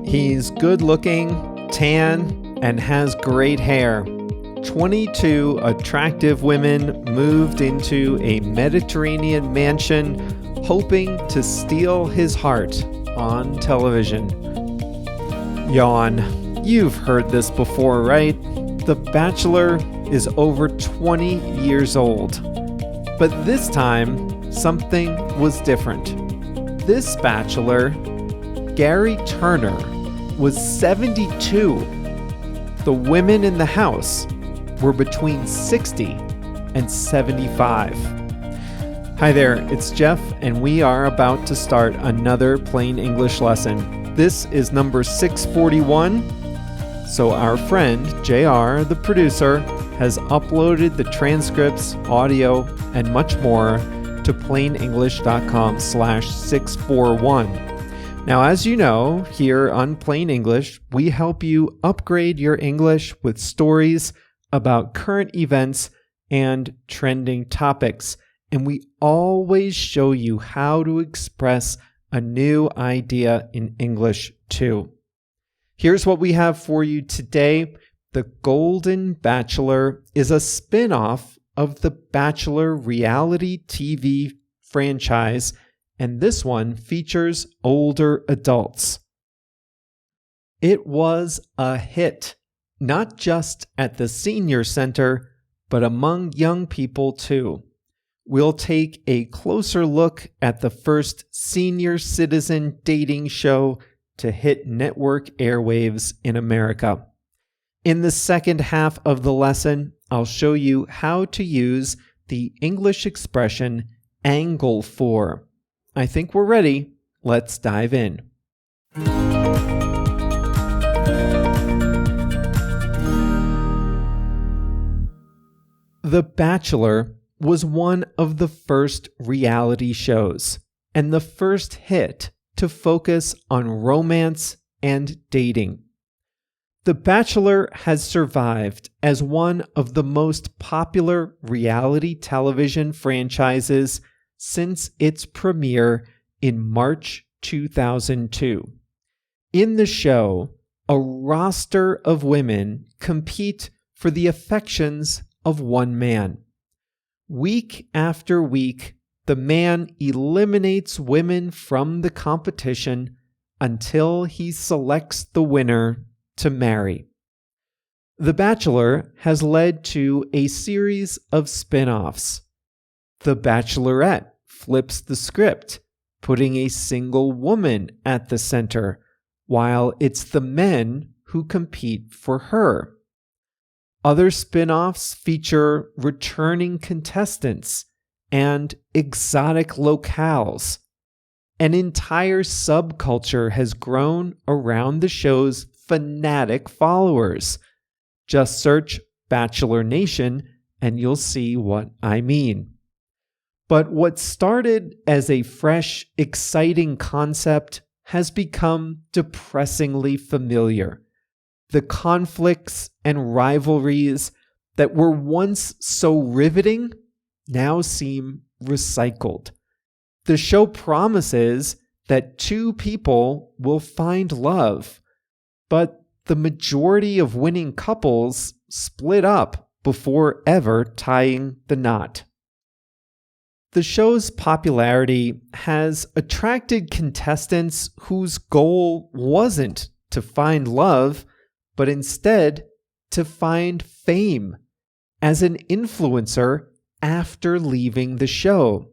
He's good looking, tan, and has great hair. 22 attractive women moved into a Mediterranean mansion hoping to steal his heart on television. Yawn. You've heard this before, right? The Bachelor is over 20 years old. But this time, something was different. This Bachelor, Gerry Turner, was 72. The women in the house were between 60 and 75. Hi there, it's Jeff, and we are about to start another Plain English lesson. This is number 641. So our friend, JR, the producer, has uploaded the transcripts, audio, and much more to plainenglish.com/641. Now, as you know, here on Plain English, we help you upgrade your English with stories about current events and trending topics. And we always show you how to express a new idea in English too. Here's what we have for you today. The Golden Bachelor is a spin-off of the Bachelor reality TV franchise, and this one features older adults. It was a hit, not just at the senior center, but among young people too. We'll take a closer look at the first senior citizen dating show to hit network airwaves in America. In the second half of the lesson, I'll show you how to use the English expression angle for. I think we're ready. Let's dive in. The Bachelor was one of the first reality shows and the first hit to focus on romance and dating. The Bachelor has survived as one of the most popular reality television franchises since its premiere in March 2002. In the show, a roster of women compete for the affections of one man. Week after week, the man eliminates women from the competition until he selects the winner to marry. The Bachelor has led to a series of spin-offs. The Bachelorette flips the script, putting a single woman at the center, while it's the men who compete for her. Other spin-offs feature returning contestants and exotic locales. An entire subculture has grown around the show's fanatic followers. Just search Bachelor Nation and you'll see what I mean. But what started as a fresh, exciting concept has become depressingly familiar. The conflicts and rivalries that were once so riveting now seem recycled. The show promises that two people will find love, but the majority of winning couples split up before ever tying the knot. The show's popularity has attracted contestants whose goal wasn't to find love, but instead to find fame as an influencer after leaving the show.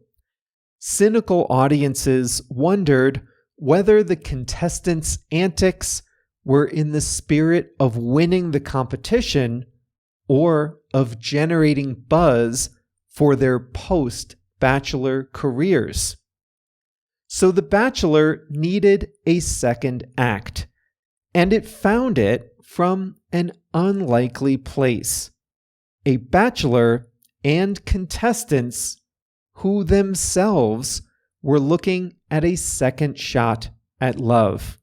Cynical audiences wondered whether the contestants' antics were in the spirit of winning the competition or of generating buzz for their post-Bachelor careers. So The Bachelor needed a second act, and it found it from an unlikely place. A bachelor and contestants who themselves were looking at a second shot at love.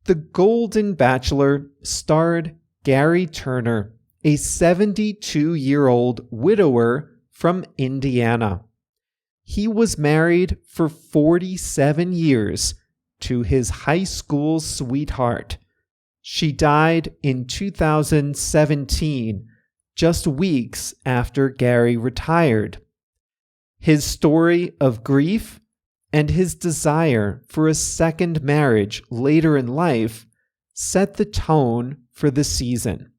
The Golden Bachelor starred Gerry Turner, a 72-year-old widower from Indiana. He was married for 47 years to his high school sweetheart. She died in 2017, just weeks after Gerry retired. His story of grief and his desire for a second marriage later in life set the tone for the season.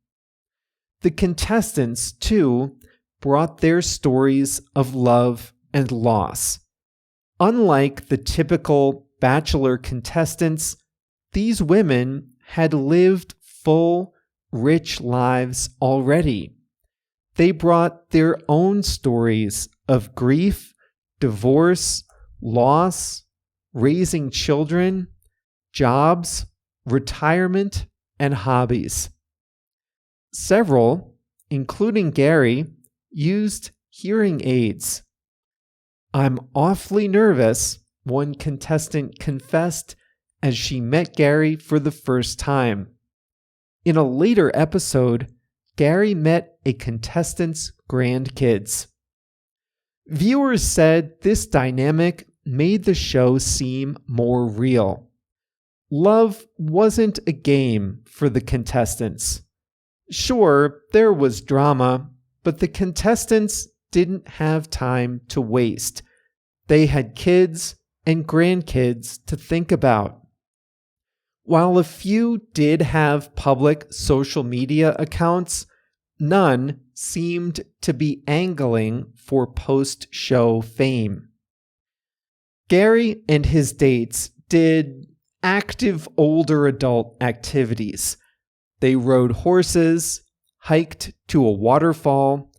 The contestants, too, brought their stories of love and loss. Unlike the typical Bachelor contestants, these women had lived full, rich lives already. They brought their own stories of grief, divorce, loss, raising children, jobs, retirement, and hobbies. Several, including Gerry, used hearing aids. "I'm awfully nervous," one contestant confessed as she met Gerry for the first time. In a later episode, Gerry met a contestant's grandkids. Viewers said this dynamic made the show seem more real. Love wasn't a game for the contestants. Sure, there was drama, but the contestants didn't have time to waste. They had kids and grandkids to think about. While a few did have public social media accounts, none seemed to be angling for post-show fame. Gerry and his dates did active older adult activities. They rode horses, hiked to a waterfall,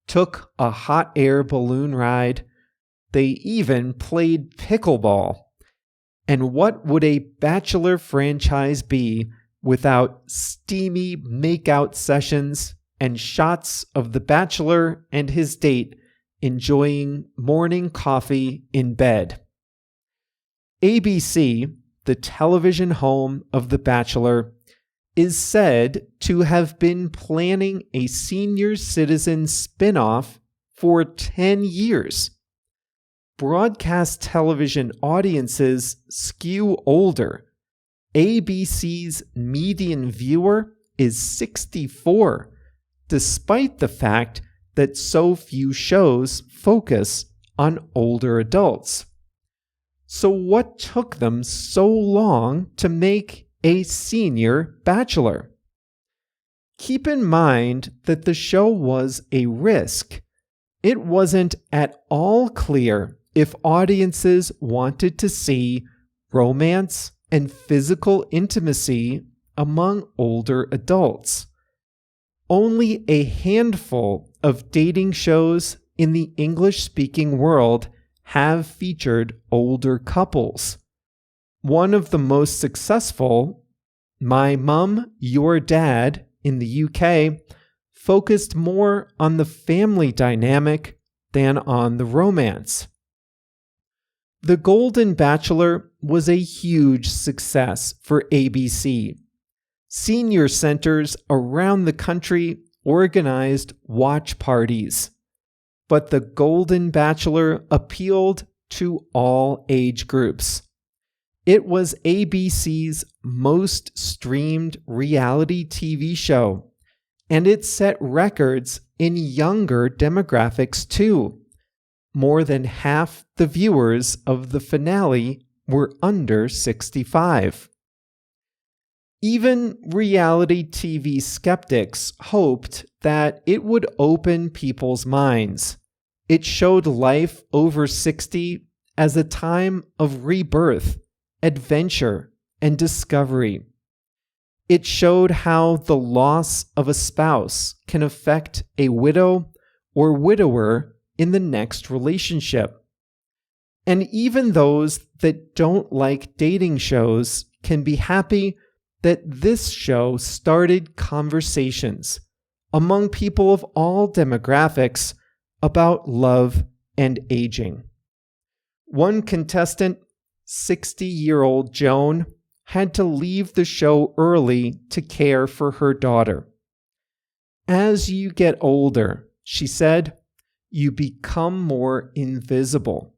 took a hot air balloon ride. They even played pickleball. And what would a Bachelor franchise be without steamy makeout sessions and shots of the Bachelor and his date enjoying morning coffee in bed? ABC, the television home of The Bachelor, is said to have been planning a senior citizen spinoff for 10 years. Broadcast television audiences skew older. ABC's median viewer is 64, despite the fact that so few shows focus on older adults. So what took them so long to make a senior Bachelor? Keep in mind that the show was a risk. It wasn't at all clear if audiences wanted to see romance and physical intimacy among older adults. Only a handful of dating shows in the English-speaking world have featured older couples. One of the most successful, My Mum, Your Dad, in the UK, focused more on the family dynamic than on the romance. The Golden Bachelor was a huge success for ABC. Senior centers around the country organized watch parties. But the Golden Bachelor appealed to all age groups. It was ABC's most streamed reality TV show, and it set records in younger demographics too. More than half the viewers of the finale were under 65. Even reality TV skeptics hoped that it would open people's minds. It showed life over 60 as a time of rebirth, adventure, and discovery. It showed how the loss of a spouse can affect a widow or widower in the next relationship. And even those that don't like dating shows can be happy that this show started conversations among people of all demographics about love and aging. One contestant, 60-year-old Joan, had to leave the show early to care for her daughter. "As you get older," she said, "you become more invisible.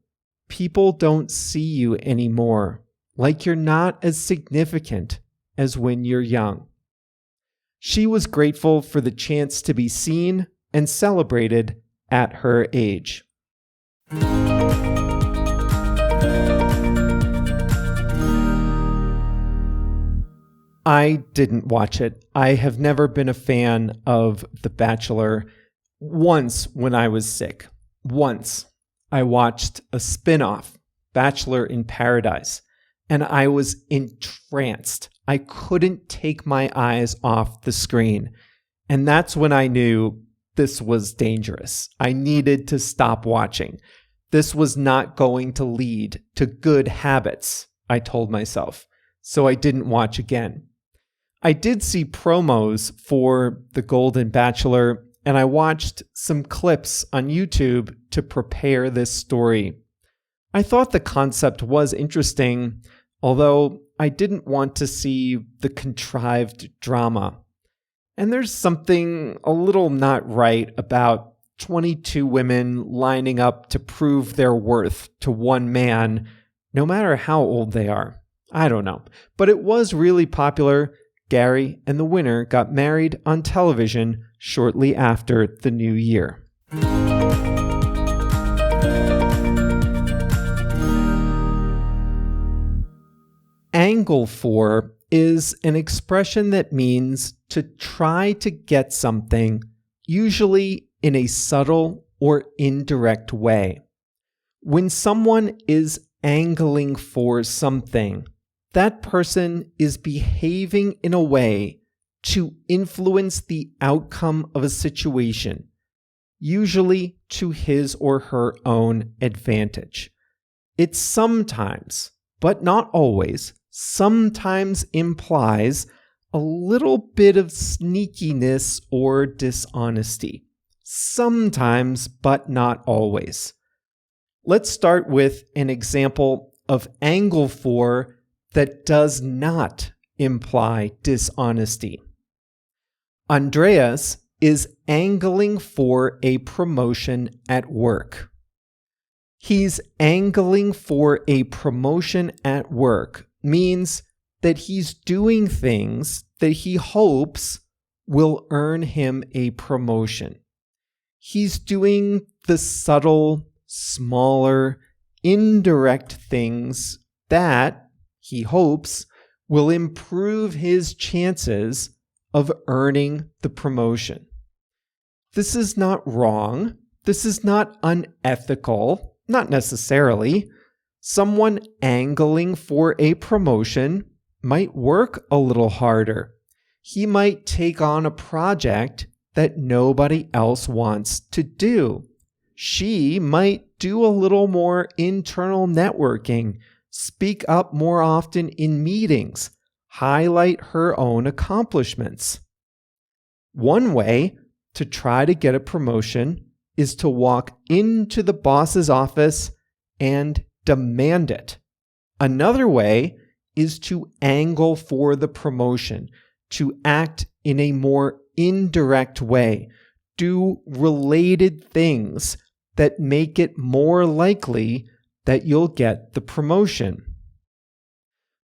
People don't see you anymore. like you're not as significant as when you're young. She was grateful for the chance to be seen and celebrated at her age. I didn't watch it. I have never been a fan of The Bachelor. Once when I was sick. Once I watched a spinoff, Bachelor in Paradise, and I was entranced. I couldn't take my eyes off the screen. And that's when I knew this was dangerous. I needed to stop watching. This was not going to lead to good habits, I told myself. So I didn't watch again. I did see promos for The Golden Bachelor, and I watched some clips on YouTube to prepare this story. I thought the concept was interesting, although I didn't want to see the contrived drama. And there's something a little not right about 22 women lining up to prove their worth to one man, no matter how old they are. I don't know. But it was really popular. Gerry and the winner got married on television shortly after the new year. Angle for is an expression that means to try to get something, usually in a subtle or indirect way. When someone is angling for something, that person is behaving in a way to influence the outcome of a situation, usually to his or her own advantage. It sometimes, but not always, sometimes implies a little bit of sneakiness or dishonesty. Sometimes, but not always. Let's start with an example of angle for that does not imply dishonesty. Andreas is angling for a promotion at work. He's angling for a promotion at work means that he's doing things that he hopes will earn him a promotion. He's doing the subtle, smaller, indirect things that he hopes will improve his chances of earning the promotion. This is not wrong. This is not unethical, not necessarily. Someone angling for a promotion might work a little harder. He might take on a project that nobody else wants to do. She might do a little more internal networking, speak up more often in meetings, highlight her own accomplishments. One way to try to get a promotion is to walk into the boss's office and demand it. Another way is to angle for the promotion, to act in a more indirect way, do related things that make it more likely that you'll get the promotion.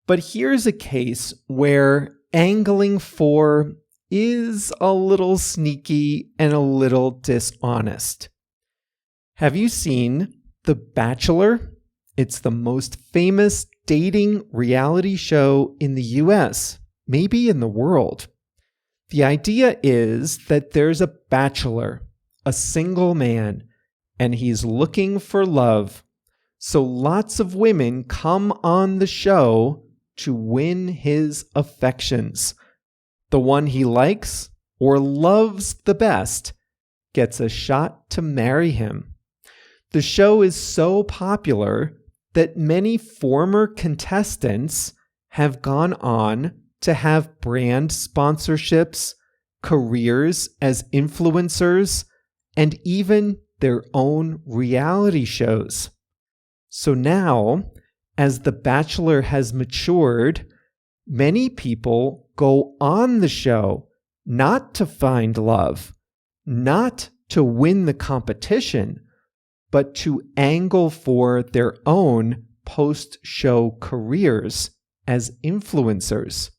But here's a case where angling for is a little sneaky and a little dishonest. Have you seen The Bachelor? It's the most famous dating reality show in the US, maybe in the world. The idea is that there's a bachelor, a single man, and he's looking for love. So lots of women come on the show to win his affections. The one he likes or loves the best gets a shot to marry him. The show is so popular that many former contestants have gone on to have brand sponsorships, careers as influencers, and even their own reality shows. So now, as The Bachelor has matured, many people go on the show not to find love, not to win the competition, but to angle for their own post-show careers as influencers.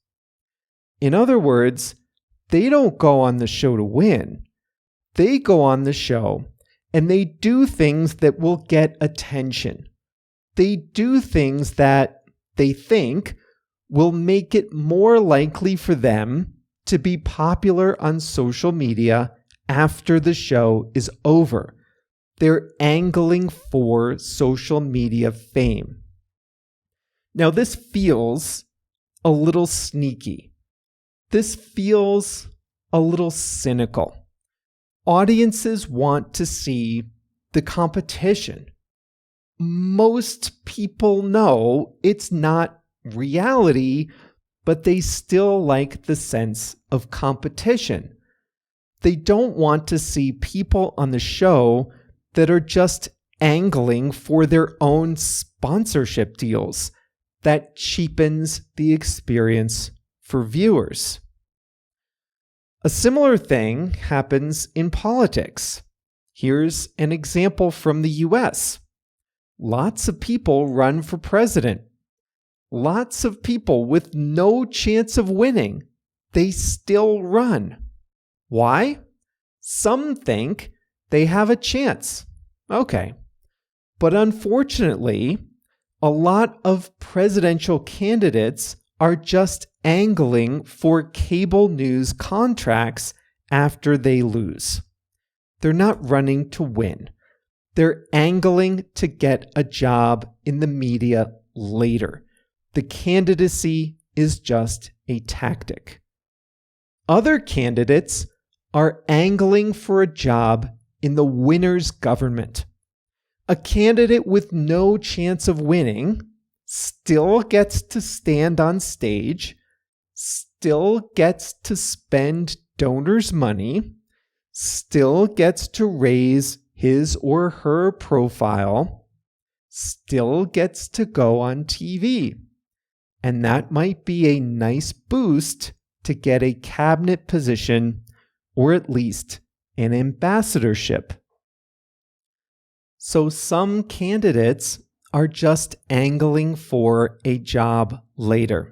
In other words, they don't go on the show to win. They go on the show and they do things that will get attention. They do things that they think will make it more likely for them to be popular on social media after the show is over. They're angling for social media fame. Now, this feels a little sneaky. This feels a little cynical. Audiences want to see the competition. Most people know it's not reality, but they still like the sense of competition. They don't want to see people on the show that are just angling for their own sponsorship deals. That cheapens the experience for viewers. A similar thing happens in politics. Here's an example from the US. Lots of people run for president. Lots of people with no chance of winning. They still run. Why? Some think they have a chance. Okay. But unfortunately, a lot of presidential candidates are just angling for cable news contracts after they lose. They're not running to win. They're angling to get a job in the media later. The candidacy is just a tactic. Other candidates are angling for a job in the winner's government. A candidate with no chance of winning still gets to stand on stage, still gets to spend donors' money, still gets to raise his or her profile, still gets to go on TV. And that might be a nice boost to get a cabinet position or at least an ambassadorship. So some candidates are just angling for a job later.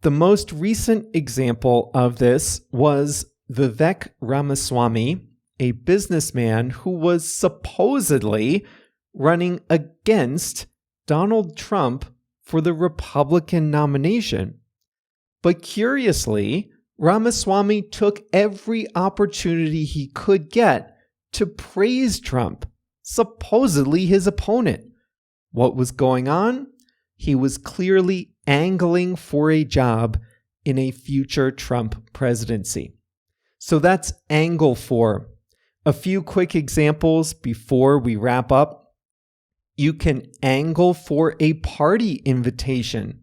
The most recent example of this was Vivek Ramaswamy, a businessman who was supposedly running against Donald Trump for the Republican nomination. But curiously, Ramaswamy took every opportunity he could get to praise Trump, supposedly his opponent. What was going on? He was clearly angling for a job in a future Trump presidency. So that's angle for. A few quick examples before we wrap up. You can angle for a party invitation.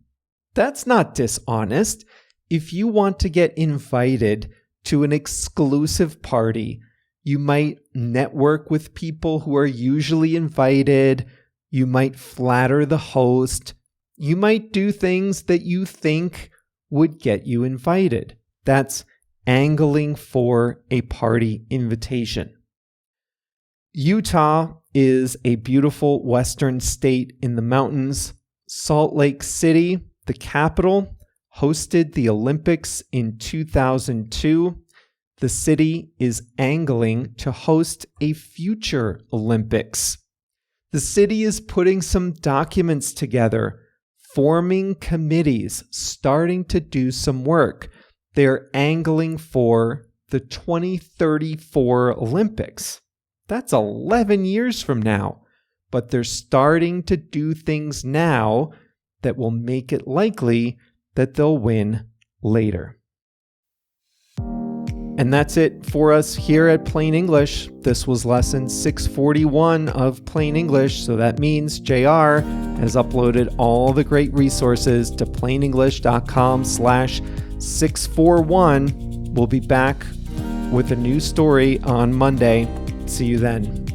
That's not dishonest. If you want to get invited to an exclusive party, you might network with people who are usually invited. You might flatter the host. You might do things that you think would get you invited. That's angling for a party invitation. Utah is a beautiful western state in the mountains. Salt Lake City, the capital, hosted the Olympics in 2002. The city is angling to host a future Olympics. The city is putting some documents together, forming committees, starting to do some work. They're angling for the 2034 Olympics. That's 11 years from now, but they're starting to do things now that will make it likely that they'll win later. And that's it for us here at Plain English. This was lesson 641 of Plain English, so that means JR has uploaded all the great resources to plainenglish.com/641. We'll be back with a new story on Monday. See you then.